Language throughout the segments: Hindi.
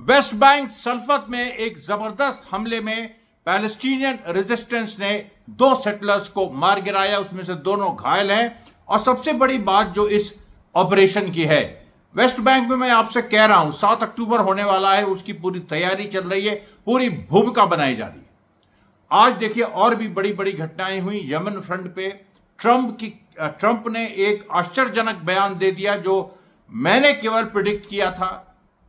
वेस्ट बैंक सल्फत में एक जबरदस्त हमले में पैलेस्टीनियन रेजिस्टेंस ने 2 सेटलर्स को मार गिराया, उसमें से दोनों घायल हैं। और सबसे बड़ी बात जो इस ऑपरेशन की है, वेस्ट बैंक में मैं आपसे कह रहा हूं 7 अक्टूबर होने वाला है, उसकी पूरी तैयारी चल रही है, पूरी भूमिका बनाई जा रही है। आज देखिए और भी बड़ी बड़ी घटनाएं हुई यमन फ्रंट पे। ट्रंप ने एक आश्चर्यजनक बयान दे दिया जो मैंने केवल प्रिडिक्ट किया था।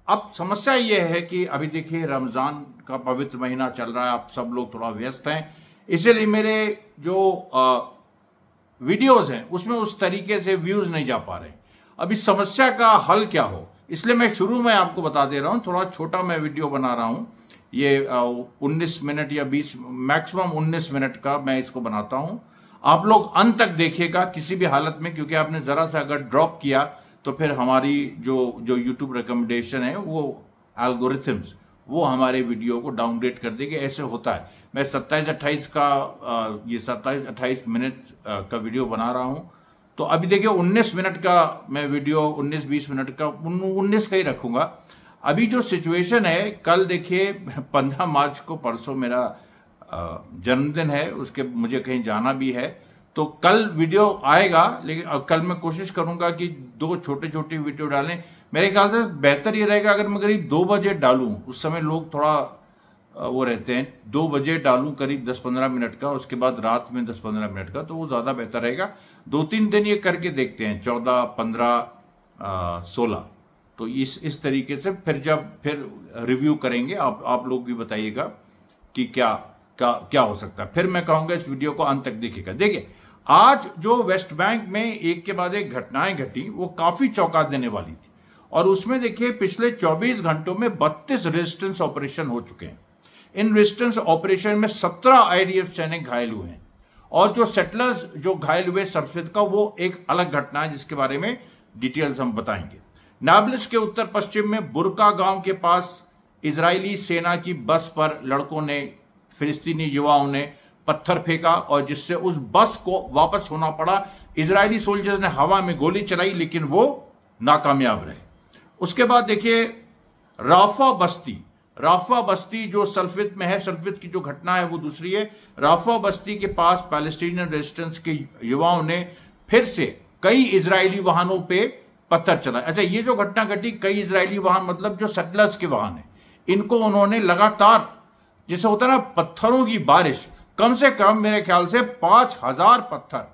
अब समस्या यह है कि अभी देखिए रमजान का पवित्र महीना चल रहा है, आप सब लोग थोड़ा व्यस्त हैं, इसीलिए मेरे जो वीडियोस हैं उसमें उस तरीके से व्यूज नहीं जा पा रहे। अब इस समस्या का हल क्या हो, इसलिए मैं शुरू में आपको बता दे रहा हूं। थोड़ा छोटा मैं वीडियो बना रहा हूं, ये 19 मिनट या 20 मैक्सिमम 19 मिनट का मैं इसको बनाता हूं। आप लोग अंत तक देखिएगा किसी भी हालत में, क्योंकि आपने जरा सा अगर ड्रॉप किया तो फिर हमारी जो यूट्यूब रिकमेंडेशन है वो एल्गोरिथम्स वो हमारे वीडियो को डाउनग्रेड कर देंगे। ऐसे होता है। मैं 27-28 का ये 27-28 मिनट का वीडियो बना रहा हूं, तो अभी देखिए 19 मिनट का मैं वीडियो 19-20 मिनट का 19 का ही रखूंगा। अभी जो सिचुएशन है, कल देखिए 15 मार्च को, परसों मेरा जन्मदिन है, उसके मुझे कहीं जाना भी है, तो कल वीडियो आएगा। लेकिन अब कल मैं कोशिश करूंगा कि 2 छोटे छोटे वीडियो डालें। मेरे ख्याल से बेहतर ये रहेगा अगर मैं करीब 2 बजे डालूं, उस समय लोग थोड़ा वो रहते हैं। 2 बजे डालूं करीब 10-15 मिनट का, उसके बाद रात में 10-15 मिनट का, तो वो ज्यादा बेहतर रहेगा। 2-3 दिन ये करके देखते हैं, 14, 15, 16। तो इस तरीके से फिर रिव्यू करेंगे। आप लोग भी बताइएगा कि क्या हो सकता है। फिर मैं कहूंगा इस वीडियो को अंत तक देखिएगा। देखिए आज जो वेस्ट बैंक में एक के बाद एक घटनाएं घटी वो काफी चौंका देने वाली थी। और उसमें देखिए पिछले 24 घंटों में 32 रेजिस्टेंस ऑपरेशन हो चुके हैं। इन रेजिस्टेंस ऑपरेशन में 17 आईडीएफ सैनिक घायल हुए हैं। और जो सेटलर्स जो घायल हुए सल्फत का, वो एक अलग घटना है जिसके बारे में डिटेल्स हम बताएंगे। नाब्लिस के उत्तर पश्चिम में बुरका गांव के पास इजरायली सेना की बस पर लड़कों ने, फिलिस्तीनी युवाओं ने पत्थर फेंका और जिससे उस बस को वापस होना पड़ा। इजरायली सोल्जर्स ने हवा में गोली चलाई लेकिन वो नाकामयाब रहे। उसके बाद देखिए राफा बस्ती जो सल्फित में है, सल्फित की जो घटना है वो दूसरी है। राफा बस्ती के पास पैलेस्टीनियन रेजिस्टेंस के युवाओं ने फिर से कई इजरायली वाहनों पे पत्थर चलाए। अच्छा, ये जो घटना घटी, कई इजरायली वाहन मतलब जो सेटलर्स के वाहन है, इनको उन्होंने लगातार, जैसे होता है ना पत्थरों की बारिश, कम से कम मेरे ख्याल से 5000 पत्थर,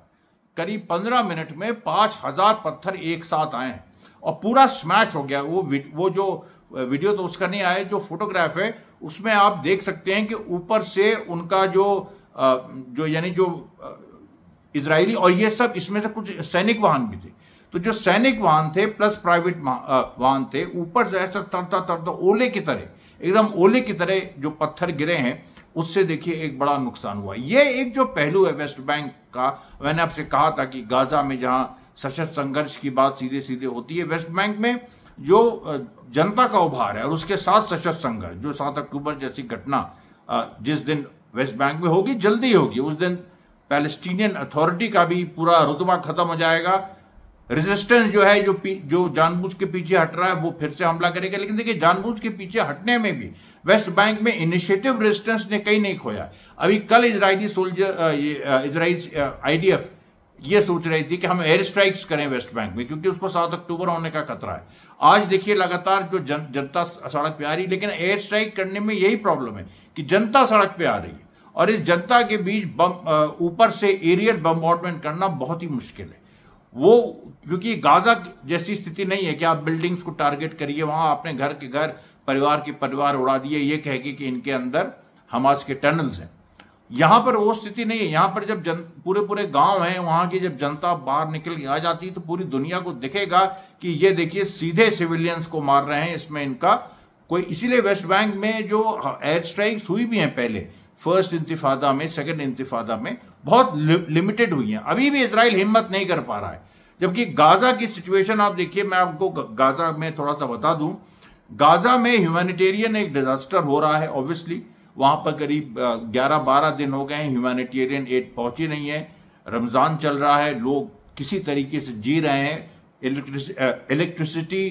करीब 15 मिनट में 5000 पत्थर एक साथ आए हैं और पूरा स्मैश हो गया। वो जो वीडियो तो उसका नहीं आया, जो फोटोग्राफ है उसमें आप देख सकते हैं कि ऊपर से उनका जो यानी जो इजरायली, और ये सब इसमें से कुछ सैनिक वाहन भी थे, तो जो सैनिक वाहन थे प्लस प्राइवेट वाहन थे, ऊपर से ऐसा तरता ओले की तरह, एकदम ओले की तरह जो पत्थर गिरे हैं, उससे देखिए एक बड़ा नुकसान हुआ। ये एक जो पहलू है वेस्ट बैंक का, मैंने आपसे कहा था कि गाजा में जहां सशस्त्र संघर्ष की बात सीधे सीधे होती है, वेस्ट बैंक में जो जनता का उभार है और उसके साथ सशस्त्र संघर्ष, जो 7 अक्टूबर जैसी घटना जिस दिन वेस्ट बैंक में होगी, जल्दी होगी, उस दिन पैलेस्टीनियन अथॉरिटी का भी पूरा रुतबा खत्म हो जाएगा। रेजिस्टेंस जो है, जो जानबूझ के पीछे हट रहा है, वो फिर से हमला करेगा। लेकिन देखिए जानबूझ के पीछे हटने में भी वेस्ट बैंक में इनिशिएटिव रेजिस्टेंस ने कहीं नहीं खोया। अभी कल इजरायली सोल्जर, इजराइल आईडीएफ ये सोच रही थी कि हम एयर स्ट्राइक्स करें वेस्ट बैंक में, क्योंकि उसको 7 अक्टूबर होने का खतरा है। आज देखिए लगातार जो जनता सड़क पे आ रही, लेकिन एयर स्ट्राइक करने में यही प्रॉब्लम है कि जनता सड़क पे आ रही है और इस जनता के बीच ऊपर से एरियल बम्बार्डमेंट करना बहुत ही मुश्किल है। वो क्योंकि गाजा जैसी स्थिति नहीं है कि आप बिल्डिंग्स को टारगेट करिए, वहां आपने घर के घर, परिवार के परिवार उड़ा दिए ये कह के कि इनके अंदर हमास के टनल्स हैं। यहां पर वो स्थिति नहीं है। यहां पर जब पूरे गांव हैं, वहां की जब जनता बाहर निकल के आ जाती है तो पूरी दुनिया को दिखेगा कि ये देखिए सीधे सिविलियंस को मार रहे हैं, इसमें इनका कोई, इसीलिए वेस्ट बैंक में जो एयर स्ट्राइक्स हुई भी हैं पहले, फर्स्ट इंतिफादा में, सेकंड इंतिफादा में, बहुत लिमिटेड हुई हैं। अभी भी इजराइल हिम्मत नहीं कर पा रहा है। जबकि गाजा की सिचुएशन आप देखिए, मैं आपको गाजा में थोड़ा सा बता दूं, गाजा में ह्यूमैनिटेरियन एक डिजास्टर हो रहा है। ऑब्वियसली वहां पर करीब 11-12 दिन हो गए हैं, ह्यूमैनिटेरियन एड पहुंची नहीं है। रमजान चल रहा है, लोग किसी तरीके से जी रहे हैं। इलेक्ट्रिसिटी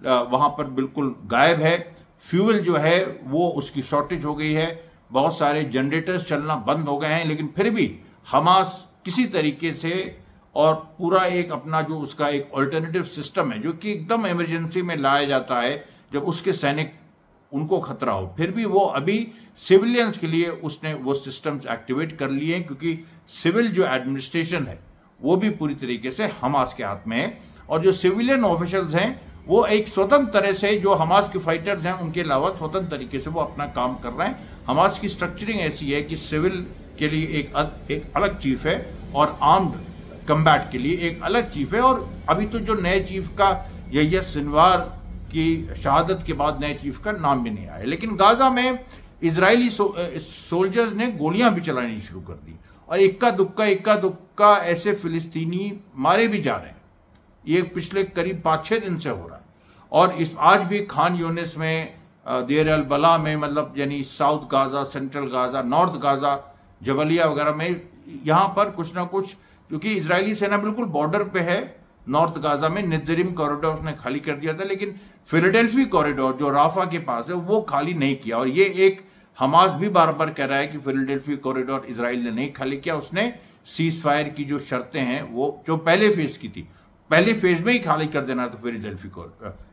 वहां पर बिल्कुल गायब है। फ्यूल जो है वो उसकी शॉर्टेज हो गई है, बहुत सारे जनरेटर्स चलना बंद हो गए हैं, लेकिन फिर भी हमास किसी तरीके से और पूरा एक अपना जो उसका एक ऑल्टरनेटिव सिस्टम है जो कि एकदम इमरजेंसी में लाया जाता है जब उसके सैनिक उनको खतरा हो, फिर भी वो अभी सिविलियंस के लिए उसने वो सिस्टम्स एक्टिवेट कर लिए हैं, क्योंकि सिविल जो एडमिनिस्ट्रेशन है वो भी पूरी तरीके से हमास के हाथ में है। और जो सिविलियन ऑफिशियल्स हैं वो एक स्वतंत्र तरह से, जो हमास के फाइटर्स हैं उनके अलावा स्वतंत्र तरीके से वो अपना काम कर रहे हैं। हमास की स्ट्रक्चरिंग ऐसी है कि सिविल के लिए एक अलग चीफ है और आर्म्ड कम्बैट के लिए एक अलग चीफ है। और अभी तो जो नए चीफ का यहिया सिनवार की शहादत के बाद नए चीफ का नाम भी नहीं आया। लेकिन गाजा में इजरायली सोल्जर्स ने गोलियां भी चलानी शुरू कर दी और इक्का दुक्का ऐसे फिलिस्तीनी मारे भी जा रहे हैं। ये पिछले करीब 5-6 दिन से हो रहा है। और इस आज भी खान यूनिस में, देर अल बला में, मतलब यानी south Gaza, central Gaza, north Gaza, Jabalia वगैरह में, यहां पर कुछ ना कुछ, क्योंकि इजरायली सेना बिल्कुल बॉर्डर पे है नॉर्थ गाजा में, निज़रिम कॉरिडोर उसने खाली कर दिया था, लेकिन फिलाडेल्फी कॉरिडोर जो राफा के पास है वो खाली नहीं किया। और ये एक हमास भी बार बार कह रहा है कि फिलाडेल्फी कॉरिडोर इजराइल ने नहीं खाली किया, उसने सीज फायर की जो शर्तें हैं वो जो पहले फेज की थी, पहले फेज में ही खाली कर देना था फिलाडेल्फी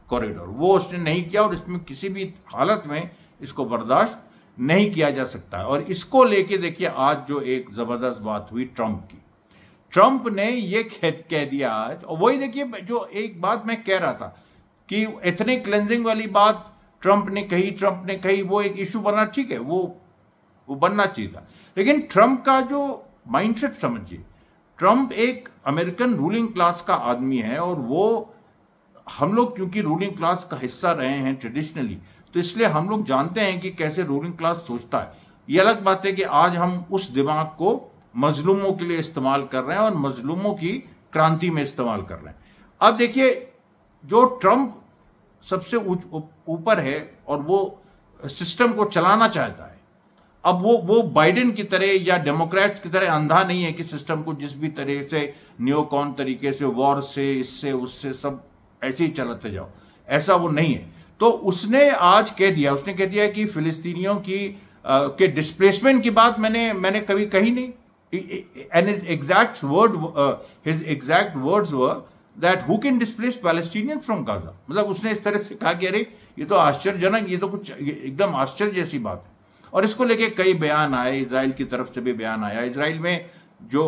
कॉरिडोर, वो उसने नहीं किया। और इसमें किसी भी हालत में इसको बर्दाश्त नहीं किया जा सकता है। और इसको लेके देखिए आज जो एक जबरदस्त बात हुई ट्रंप ने ये कह दिया आज, और वही देखिए जो एक बात मैं कह रहा था कि एथनिक क्लेंजिंग वाली बात ट्रंप ने कही, वो एक इशू बना, ठीक है, वो बनना चाहिए था। लेकिन ट्रंप का जो माइंडसेट समझिए, ट्रंप एक अमेरिकन रूलिंग क्लास का आदमी है और वो, हम लोग क्योंकि रूलिंग क्लास का हिस्सा रहे हैं ट्रेडिशनली, तो इसलिए हम लोग जानते हैं कि कैसे रूलिंग क्लास सोचता है। ये अलग बात है कि आज हम उस दिमाग को मजलूमों के लिए इस्तेमाल कर रहे हैं और मजलूमों की क्रांति में इस्तेमाल कर रहे हैं। अब देखिए जो ट्रंप सबसे ऊपर है और वो सिस्टम को चलाना चाहता है, अब वो बाइडेन की तरह या डेमोक्रेट्स की तरह अंधा नहीं है कि सिस्टम को जिस भी तरह से नियोकॉन तरीके से, वॉर से, इससे उससे सब ऐसे ही चलाते जाओ, ऐसा वो नहीं है। तो उसने आज कह दिया कि फिलिस्तीनियों की के डिस्प्लेसमेंट की बात मैंने कभी कही नहीं। And his exact words were that who can displace Palestinians from Gaza? मतलब उसने इस तरह से कहा कि अरे ये तो आश्चर्यजनक, ये तो कुछ एकदम आश्चर्य जैसी बात है। और इसको लेके कई बयान आए, इजराइल की तरफ से भी बयान आया। इजराइल में जो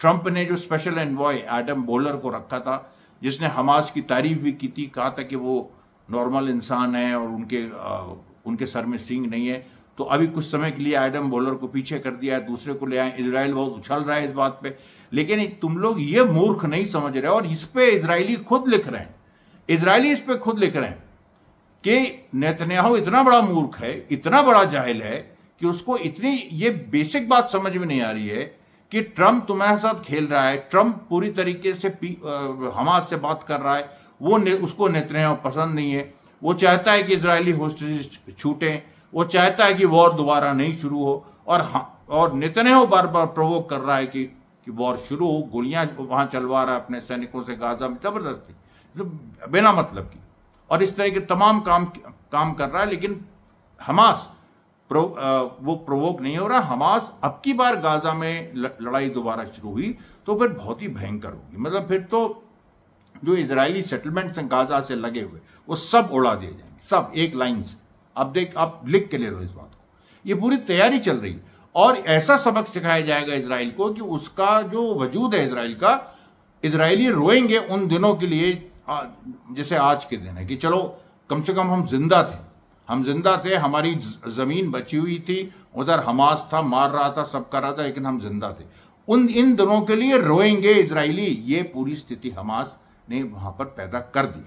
ट्रंप ने जो स्पेशल एनवॉय एडम बोलर को रखा था, जिसने हमास की तारीफ भी की थी, कहा था कि वो नॉर्मल इंसान है और उनके सर में सींग नहीं है, तो अभी कुछ समय के लिए एडम बोलर को पीछे कर दिया है, दूसरे को ले आए। इजराइल बहुत उछल रहा है इस बात पे, लेकिन तुम लोग ये मूर्ख नहीं समझ रहे। और इस पे इजरायली खुद लिख रहे हैं कि नेतन्याहू इतना बड़ा मूर्ख है, इतना बड़ा जाहिल है कि उसको इतनी ये बेसिक बात समझ में नहीं आ रही है कि ट्रंप तुम्हारे साथ खेल रहा है। ट्रंप पूरी तरीके से हमास से बात कर रहा है, उसको नेतन्याहू पसंद नहीं है। वो चाहता है कि इजरायली होस्टेज छूटें, वो चाहता है कि वॉर दोबारा नहीं शुरू हो। और नेतन्याहू बार बार प्रोवोक कर रहा है कि वॉर शुरू हो, गोलियां वहां चलवा रहा है अपने सैनिकों से गाजा में जबरदस्ती, बिना मतलब की, और इस तरह के तमाम काम कर रहा है। लेकिन हमास वो प्रोवोक नहीं हो रहा। हमास अब की बार गाजा में लड़ाई दोबारा शुरू हुई तो फिर बहुत ही भयंकर होगी। मतलब फिर तो जो इजरायली सेटलमेंट्स हैं गाजा से लगे हुए, वो सब उड़ा दिए जाएंगे, सब एक लाइन से। आप लिख के ले लो इस बात को, ये पूरी तैयारी चल रही है। और ऐसा सबक सिखाया जाएगा इजराइल को कि उसका जो वजूद है इजराइल का, इजरायली रोएंगे उन दिनों के लिए जैसे आज के दिन है कि चलो कम से कम हम जिंदा थे, हमारी जमीन बची हुई थी, उधर हमास था, मार रहा था, सब कर रहा था, लेकिन हम जिंदा थे। इन दिनों के लिए रोएंगे इजरायली। ये पूरी स्थिति हमास ने वहां पर पैदा कर दी।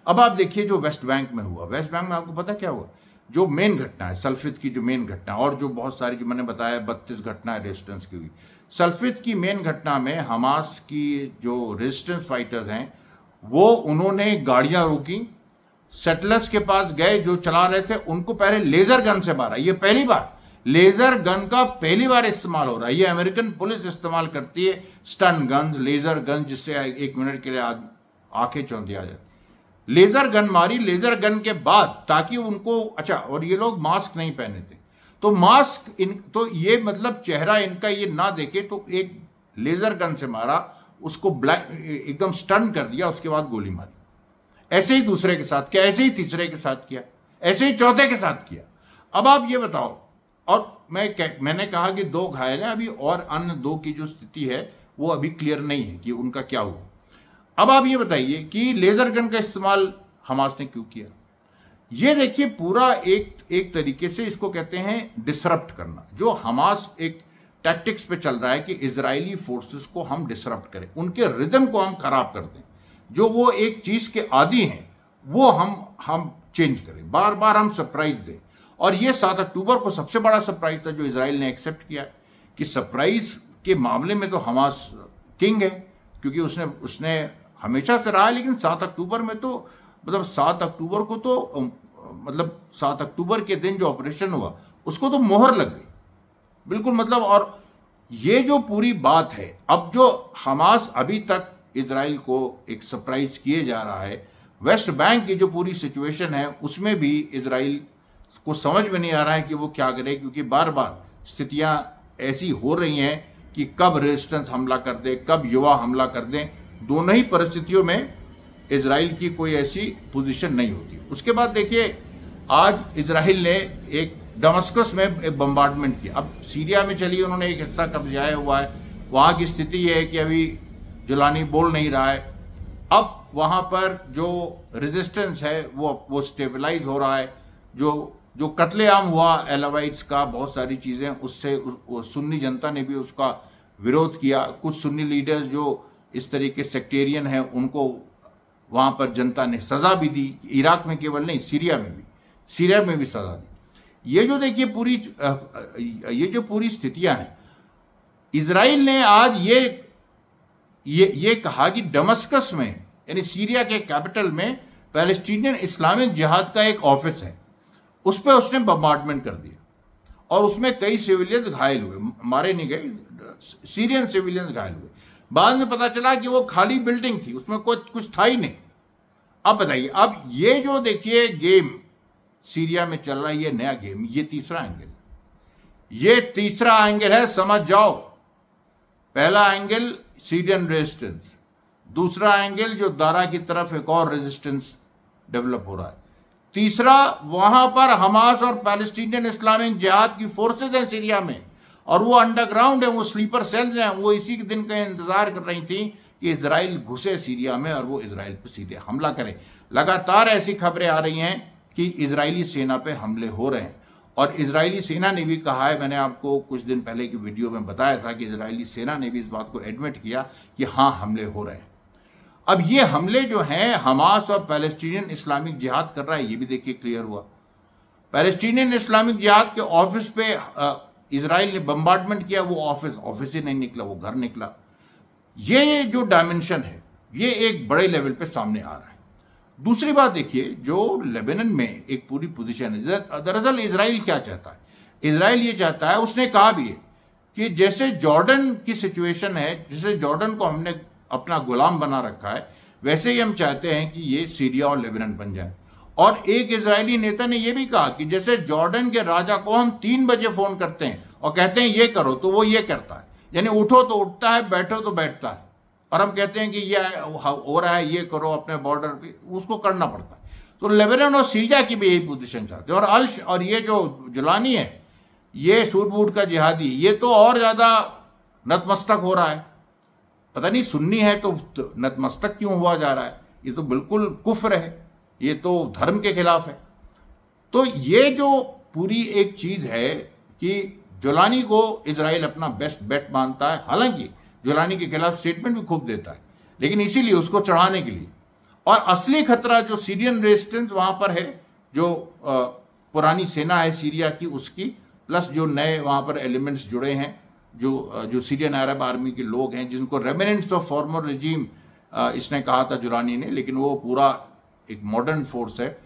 अब आप देखिए जो वेस्ट बैंक में हुआ, वेस्ट बैंक में आपको पता क्या हुआ? जो मेन घटना है सल्फित की, जो मेन घटना, और जो बहुत सारी जो मैंने बताया 32 घटना रेजिस्टेंस की हुई, सल्फित की मेन घटना में हमास की जो रेजिस्टेंस फाइटर्स हैं वो उन्होंने गाड़ियां रोकी, सेटलर्स के पास गए जो चला रहे थे, उनको पहले लेजर गन से मारा। ये पहली बार लेजर गन का पहली बार इस्तेमाल हो रहा है। ये अमेरिकन पुलिस इस्तेमाल करती है, स्टन गन्स, लेजर गन, जिससे 1 मिनट के लिए आंखें चौंधी आ जाती। लेजर गन मारी, लेजर गन के बाद ताकि उनको, अच्छा, और ये लोग मास्क नहीं पहने थे, तो मास्क तो ये मतलब चेहरा इनका ये ना देखे, तो एक लेजर गन से मारा, उसको ब्लैक एकदम स्टन कर दिया, उसके बाद गोली मारी। ऐसे ही दूसरे के साथ किया, ऐसे ही तीसरे के साथ किया, ऐसे ही चौथे के साथ किया। अब आप ये बताओ, और मैंने कहा कि 2 घायल हैं अभी, और अन्य 2 की जो स्थिति है वो अभी क्लियर नहीं है कि उनका क्या हुआ। अब आप ये बताइए कि लेजर गन का इस्तेमाल हमास ने क्यों किया? ये देखिए, पूरा एक तरीके से इसको कहते हैं डिसरप्ट करना। जो हमास एक टैक्टिक्स पे चल रहा है कि इजरायली फोर्सेस को हम डिसरप्ट करें, उनके रिदम को हम खराब कर दें, जो वो एक चीज के आदी हैं वो हम चेंज करें, बार बार हम सरप्राइज दें। और ये 7 अक्टूबर को सबसे बड़ा सरप्राइज था जो इजराइल ने एक्सेप्ट किया कि सरप्राइज के मामले में तो हमास किंग है, क्योंकि उसने हमेशा से रहा है। लेकिन 7 अक्टूबर में तो मतलब 7 अक्टूबर को तो मतलब 7 अक्टूबर के दिन जो ऑपरेशन हुआ उसको तो मोहर लग गई बिल्कुल। मतलब, और ये जो पूरी बात है, अब जो हमास अभी तक इजराइल को एक सरप्राइज किए जा रहा है, वेस्ट बैंक की जो पूरी सिचुएशन है उसमें भी इजराइल को समझ में नहीं आ रहा है कि वो क्या करे, क्योंकि बार बार स्थितियां ऐसी हो रही हैं कि कब रेजिस्टेंस हमला कर दे, कब युवा हमला कर दें। दोनों ही परिस्थितियों में इजराइल की कोई ऐसी पोजीशन नहीं होती। उसके बाद देखिए, आज इजराइल ने एक दमस्कस में एक बम्बार्डमेंट किया। अब सीरिया में चलिए उन्होंने एक हिस्सा कब्जाया हुआ है, वहाँ की स्थिति यह है कि अभी जुलानी बोल नहीं रहा है। अब वहाँ पर जो रेजिस्टेंस है वो स्टेबलाइज हो रहा है। जो कत्लेआम हुआ एलावाइट्स का, बहुत सारी चीज़ें उससे सुन्नी जनता ने भी उसका विरोध किया। कुछ सुन्नी लीडर्स जो इस तरीके सेक्टेरियन हैं उनको वहाँ पर जनता ने सज़ा भी दी। इराक में केवल नहीं, सीरिया में भी सज़ा दी। ये जो देखिए ये जो पूरी स्थितियां हैं, इजराइल ने आज ये कहा कि दमस्कस में, यानी सीरिया के कैपिटल में, पैलेस्टीनियन इस्लामिक जिहाद का एक ऑफिस है, उस पर उसने बम्बार्डमेंट कर दिया और उसमें कई सिविलियंस घायल हुए, मारे नहीं गए, सीरियन सिविलियंस घायल हुए। बाद में पता चला कि वो खाली बिल्डिंग थी, उसमें कुछ था ही नहीं। अब बताइए, अब ये जो देखिए गेम सीरिया में चल रहा है, ये नया गेम, ये तीसरा एंगल है, समझ जाओ। पहला एंगल सीरियन रेजिस्टेंस, दूसरा एंगल जो दारा की तरफ एक और रेजिस्टेंस डेवलप हो रहा है, तीसरा वहां पर हमास और पैलेस्टीनियन इस्लामिक जिहाद की फोर्सेज हैं सीरिया में, और वो अंडरग्राउंड है, वो स्लीपर सेल्स हैं। वो इसी दिन का इंतजार कर रही थी कि इजराइल घुसे सीरिया में और वो इजराइल पर सीधे हमला करे। लगातार ऐसी खबरें आ रही हैं कि इजरायली सेना पे हमले हो रहे हैं, और इजरायली सेना ने भी कहा है, मैंने आपको कुछ दिन पहले की वीडियो में बताया था कि इजरायली सेना ने भी इस बात को एडमिट किया कि हाँ, हमले हो रहे हैं। अब ये हमले जो हैं हमास और पैलेस्टीनियन इस्लामिक जिहाद कर रहा है, ये भी देखिए क्लियर हुआ। पैलेस्टीनियन इस्लामिक जिहाद के ऑफिस पे इजराइल ने बम्बार्डमेंट किया, वो ऑफिस ही नहीं निकला, वो घर निकला। ये जो डायमेंशन है ये एक बड़े लेवल पे सामने आ रहा है। दूसरी बात देखिए, जो लेबनान में एक पूरी पोजीशन है, दरअसल इजराइल क्या चाहता है? इजराइल ये चाहता है, उसने कहा भी है कि जैसे जॉर्डन की सिचुएशन है, जैसे जॉर्डन को हमने अपना गुलाम बना रखा है, वैसे ही हम चाहते हैं कि ये सीरिया और लेबनान बन जाए। और एक इजरायली नेता ने यह भी कहा कि जैसे जॉर्डन के राजा को हम 3 बजे फोन करते हैं और कहते हैं ये करो, तो वो ये करता है, यानी उठो तो उठता है, बैठो तो बैठता है। और हम कहते हैं कि ये हो रहा है, ये करो अपने बॉर्डर पे, उसको करना पड़ता है। तो लेबनान और सीरिया की भी यही पोजीशन चाहते हैं। और ये जो जुलानी है, ये सूट बूट का जिहादी, ये तो और ज्यादा नतमस्तक हो रहा है। पता नहीं सुन्नी है तो नतमस्तक क्यों हुआ जा रहा है? ये तो बिल्कुल कुफ्र है, ये तो धर्म के खिलाफ है। तो ये जो पूरी एक चीज है कि जुलानी को इजराइल अपना बेस्ट बेट मानता है, हालांकि जुलानी के खिलाफ स्टेटमेंट भी खूब देता है, लेकिन इसीलिए उसको चढ़ाने के लिए। और असली खतरा जो सीरियन रेजिस्टेंस वहां पर है, जो पुरानी सेना है सीरिया की, उसकी प्लस जो नए वहां पर एलिमेंट्स जुड़े हैं, जो सीरियन अरब आर्मी के लोग हैं, जिनको रेमिनेंट्स ऑफ फॉर्मर रिजीम इसने कहा था जुलानी ने, लेकिन वो पूरा एक मॉडर्न फोर्स है।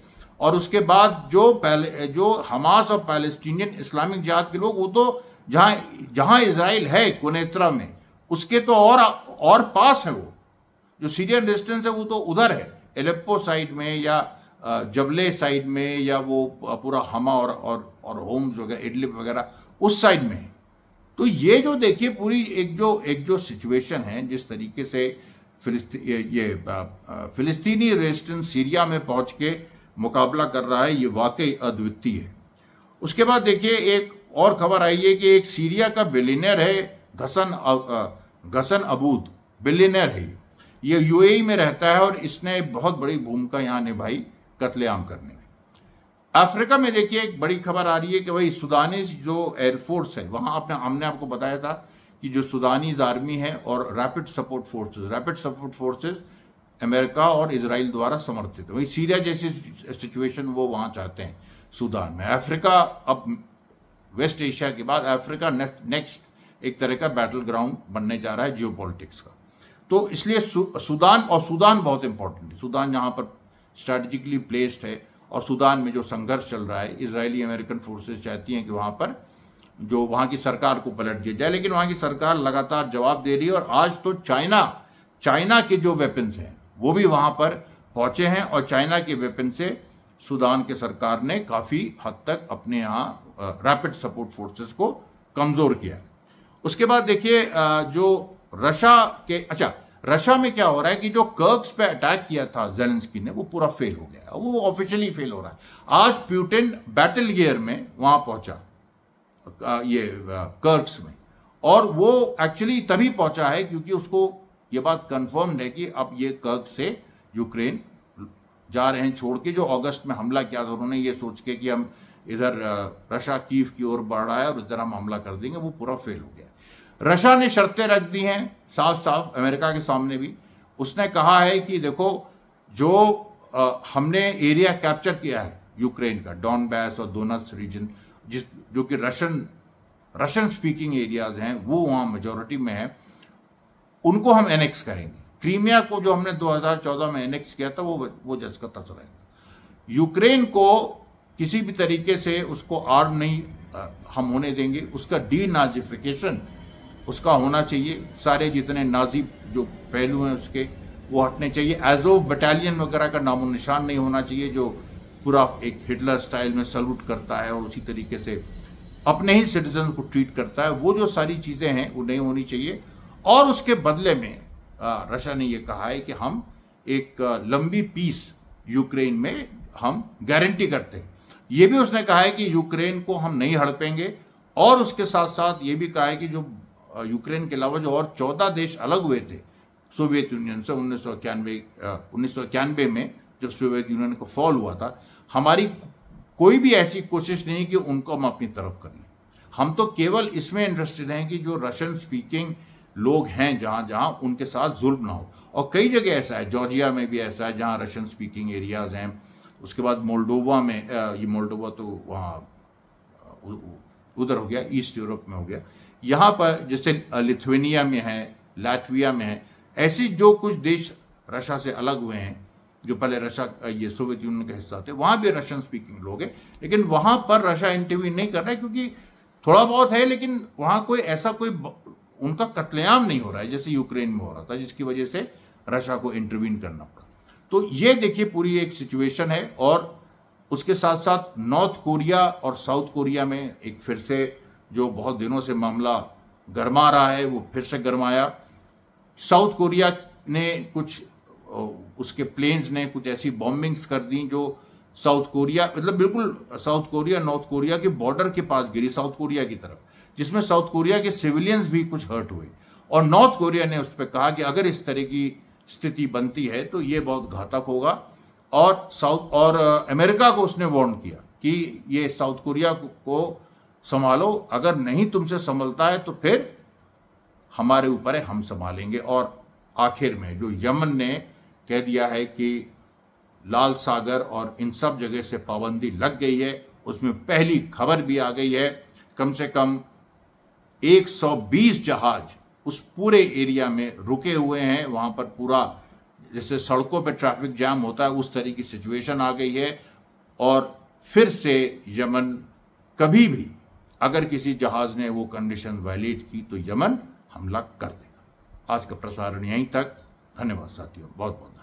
और उसके बाद जो हमास और पैलेस्टीनियन इस्लामिक जिहाद के लोग, वो तो जहां इजराइल है कुनेत्रा में, उसके तो और पास है। वो जो सीरियन रेजिस्टेंस है वो तो उधर है, एलेप्पो साइड में या जबले साइड में या वो पूरा हमा और होम्स वगैरह इडलिब वगैरह उस साइड में है। तो ये जो देखिए पूरी एक जो सिचुएशन है, जिस तरीके से फिलिस्तीनी रेजिस्टेंस सीरिया में पहुंच के मुकाबला कर रहा है, ये वाकई अद्वितीय है। उसके बाद देखिए एक और खबर आई है कि एक सीरिया का बिलियनर है घसन अबूद, बिलियनर है ये यूएई में रहता है और इसने बहुत बड़ी भूमिका यहां निभाई कत्लेआम करने में। अफ्रीका में देखिए एक बड़ी खबर आ रही है कि भाई सुदानीज जो एयरफोर्स है वहां हमने आपको बताया था कि जो सुदानीज आर्मी है और रैपिड सपोर्ट फोर्सेस अमेरिका और इजराइल द्वारा समर्थित है। वही सीरिया जैसी सिचुएशन वो वहां चाहते हैं सूडान में। अफ्रीका अब वेस्ट एशिया के बाद अफ्रीका नेक्स्ट एक तरह का बैटल ग्राउंड बनने जा रहा है जियोपॉलिटिक्स का। तो इसलिए सूडान बहुत इंपॉर्टेंट है। सूडान जहां पर स्ट्रैटेजिकली प्लेस्ड है और सूडान में जो संघर्ष चल रहा है, इजरायली अमेरिकन फोर्सेस चाहती हैं कि वहां पर जो वहां की सरकार को पलट दिया जाए, लेकिन वहां की सरकार लगातार जवाब दे रही है। और आज तो चाइना के जो वेपन्स हैं वो भी वहां पर पहुंचे हैं और चाइना के वेपन से सूडान के सरकार ने काफी हद तक अपने यहां रैपिड सपोर्ट फोर्सेस को कमजोर किया। उसके बाद देखिए जो रशिया में क्या हो रहा है कि जो कर्क्स पे अटैक किया था ज़ेलेंस्की ने वो पूरा फेल हो गया, वो ऑफिशियली फेल हो रहा है। आज प्यूटिन बैटल गियर में वहां पहुंचा ये कर्क्स में, और वो एक्चुअली तभी पहुंचा है क्योंकि उसको ये बात कंफर्म्ड है कि अब ये कर्क से यूक्रेन जा रहे हैं छोड़ के। जो अगस्त में हमला किया था उन्होंने ये सोच के कि हम इधर रशिया कीव की ओर बढ़ रहा है और उधर हम हमला कर देंगे, वो पूरा फेल हो गया। रशिया ने शर्तें रख दी हैं साफ अमेरिका के सामने भी। उसने कहा है कि देखो जो हमने एरिया कैप्चर किया है यूक्रेन का, डॉनबैस और दोनेत्स्क रीजन, जो कि रशियन स्पीकिंग एरियाज हैं, वो वहां मेजोरिटी में है, उनको हम एनेक्स करेंगे। क्रीमिया को जो हमने 2014 में एनेक्स किया था वो जस का तस रहेगा। यूक्रेन को किसी भी तरीके से उसको आड़ नहीं हम होने देंगे। उसका डीनाजिफिकेशन उसका होना चाहिए। सारे जितने नाजी जो पहलू हैं उसके वो हटने चाहिए। एजोव बटालियन वगैरह का नामो निशान नहीं होना चाहिए, जो पूरा एक हिटलर स्टाइल में सल्यूट करता है और उसी तरीके से अपने ही सिटीजन को ट्रीट करता है। वो जो सारी चीजें हैं वो नहीं होनी चाहिए। और उसके बदले में रशिया ने यह कहा है कि हम एक लंबी पीस यूक्रेन में हम गारंटी करते हैं। यह भी उसने कहा है कि यूक्रेन को हम नहीं हड़पेंगे, और उसके साथ साथ ये भी कहा है कि जो यूक्रेन के अलावा जो और 14 देश अलग हुए थे सोवियत यूनियन से 1991 में, जब सोवियत यूनियन को फॉल हुआ था, हमारी कोई भी ऐसी कोशिश नहीं कि उनको हम अपनी तरफ कर लें। हम तो केवल इसमें इंटरेस्टेड हैं कि जो रशियन स्पीकिंग लोग हैं जहां जहां उनके साथ जुल्म ना हो। और कई जगह ऐसा है, जॉर्जिया में भी ऐसा है जहां रशियन स्पीकिंग एरियाज हैं। उसके बाद मोल्डोवा में, ये मोल्डोवा तो वहाँ उधर हो गया, ईस्ट यूरोप में हो गया। यहाँ पर जैसे लिथुआनिया में है, लाटविया में है, ऐसी जो कुछ देश रशिया से अलग हुए हैं, जो पहले रशिया ये सोवियत यूनियन का हिस्सा थे, वहाँ भी रशियन स्पीकिंग लोग हैं। लेकिन वहाँ पर रशिया इंटरव्यू नहीं कर रहा है, क्योंकि थोड़ा बहुत है लेकिन वहाँ कोई ऐसा कोई उनका कत्लेआम नहीं हो रहा है जैसे यूक्रेन में हो रहा था, जिसकी वजह से रशिया को इंटरवीन करना पड़ा। तो ये देखिए पूरी एक सिचुएशन है। और उसके साथ साथ नॉर्थ कोरिया और साउथ कोरिया में एक फिर से जो बहुत दिनों से मामला गरमा रहा है वो फिर से गरमाया। साउथ कोरिया ने कुछ उसके प्लेन्स ने कुछ ऐसी बॉम्बिंग्स कर दी जो साउथ कोरिया, मतलब बिल्कुल साउथ कोरिया नॉर्थ कोरिया के बॉर्डर के पास गिरी, साउथ कोरिया की तरफ, जिसमें साउथ कोरिया के सिविलियंस भी कुछ हर्ट हुए। और नॉर्थ कोरिया ने उस पर कहा कि अगर इस तरह की स्थिति बनती है तो ये बहुत घातक होगा। और अमेरिका को उसने वार्न किया कि ये साउथ कोरिया को संभालो, अगर नहीं तुमसे संभलता है तो फिर हमारे ऊपर है, हम संभालेंगे। और आखिर में जो यमन ने कह दिया है कि लाल सागर और इन सब जगह से पाबंदी लग गई है, उसमें पहली खबर भी आ गई है। कम से कम 120 जहाज उस पूरे एरिया में रुके हुए हैं। वहां पर पूरा जैसे सड़कों पे ट्रैफिक जाम होता है उस तरह की सिचुएशन आ गई है। और फिर से यमन कभी भी अगर किसी जहाज ने वो कंडीशन वायलेट की तो यमन हमला कर देगा। आज का प्रसारण यहीं तक। धन्यवाद साथियों, बहुत बहुत।